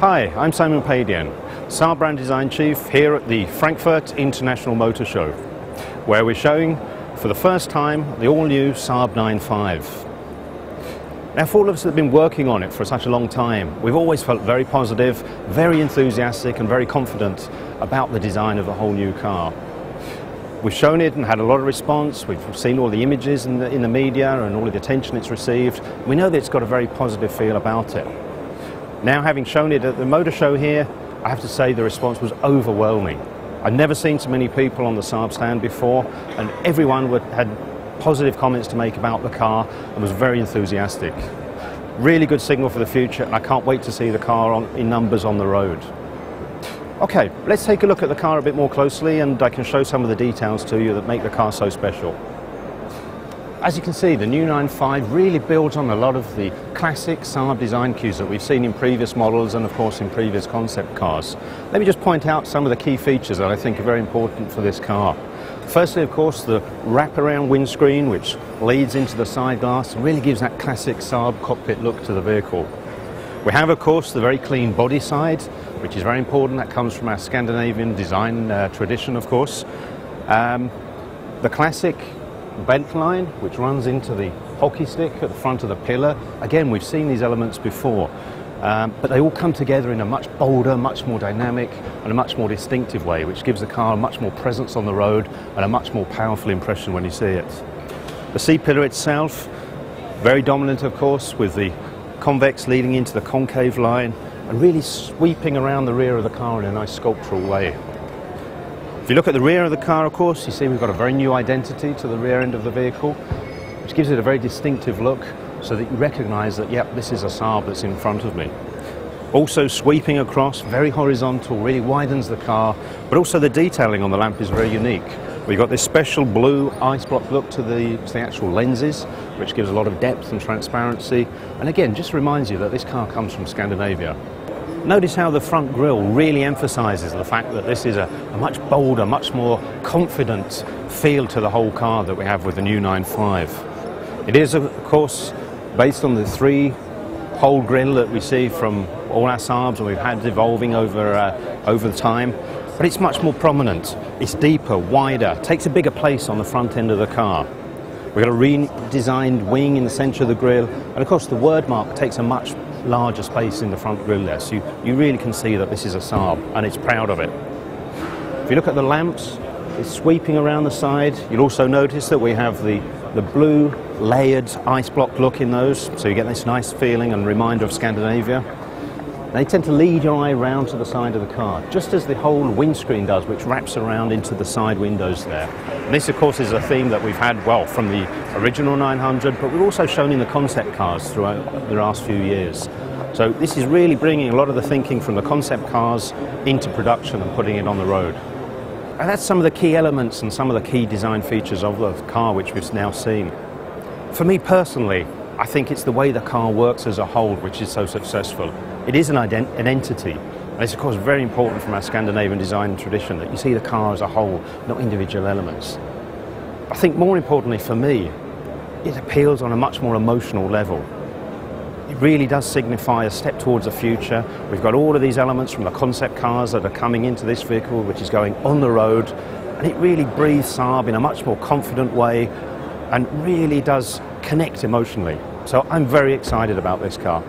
Hi, I'm Simon Padian, Saab Brand Design Chief here at the Frankfurt International Motor Show, where we're showing for the first time the all-new Saab 9.5. Now, for all of us that have been working on it for such a long time, we've always felt very positive, very enthusiastic and very confident about the design of the whole new car. We've shown it and had a lot of response. We've seen all the images in the media and all of the attention it's received. We know that it's got a very positive feel about it. Now, having shown it at the motor show here, I have to say the response was overwhelming. I've never seen so many people on the Saab stand before, and everyone had positive comments to make about the car and was very enthusiastic. Really good signal for the future, and I can't wait to see the car in numbers on the road. Okay, let's take a look at the car a bit more closely, and I can show some of the details to you that make the car so special. As you can see, the new 9.5 really builds on a lot of the classic Saab design cues that we've seen in previous models and of course in previous concept cars. Let me just point out some of the key features that I think are very important for this car. Firstly, of course, the wraparound windscreen, which leads into the side glass and really gives that classic Saab cockpit look to the vehicle. We have, of course, the very clean body side, which is very important. That comes from our Scandinavian design tradition, of course. The classic belt line, which runs into the hockey stick at the front of the pillar. Again, we've seen these elements before, but they all come together in a much bolder, much more dynamic and a much more distinctive way, which gives the car much more presence on the road and a much more powerful impression when you see it. The C-pillar itself, very dominant, of course, with the convex leading into the concave line and really sweeping around the rear of the car in a nice sculptural way. If you look at the rear of the car, of course, you see we've got a very new identity to the rear end of the vehicle, which gives it a very distinctive look so that you recognise that, yep, this is a Saab that's in front of me. Also sweeping across, very horizontal, really widens the car, but also the detailing on the lamp is very unique. We've got this special blue ice block look to the actual lenses, which gives a lot of depth and transparency, and again, just reminds you that this car comes from Scandinavia. Notice how the front grille really emphasises the fact that this is a much bolder, much more confident feel to the whole car that we have with the new 9.5. It is, of course, based on the three-hole grille that we see from all our Saabs and we've had evolving over the time, but it's much more prominent. It's deeper, wider, takes a bigger place on the front end of the car. We've got a redesigned wing in the centre of the grille, and of course the word mark takes a much larger space in the front grille there, so you really can see that this is a Saab and it's proud of it. If you look at the lamps, it's sweeping around the side. You'll also notice that we have the blue layered ice block look in those, so you get this nice feeling and reminder of Scandinavia. They tend to lead your eye round to the side of the car, just as the whole windscreen does, which wraps around into the side windows there. And this, of course, is a theme that we've had, well, from the original 900, but we've also shown in the concept cars throughout the last few years. So this is really bringing a lot of the thinking from the concept cars into production and putting it on the road. And that's some of the key elements and some of the key design features of the car which we've now seen. For me personally, I think it's the way the car works as a whole which is so successful. It is an entity, and it's of course very important from our Scandinavian design tradition that you see the car as a whole, not individual elements. I think more importantly for me, it appeals on a much more emotional level. It really does signify a step towards the future. We've got all of these elements from the concept cars that are coming into this vehicle, which is going on the road, and it really breathes Saab in a much more confident way and really does connect emotionally. So I'm very excited about this car.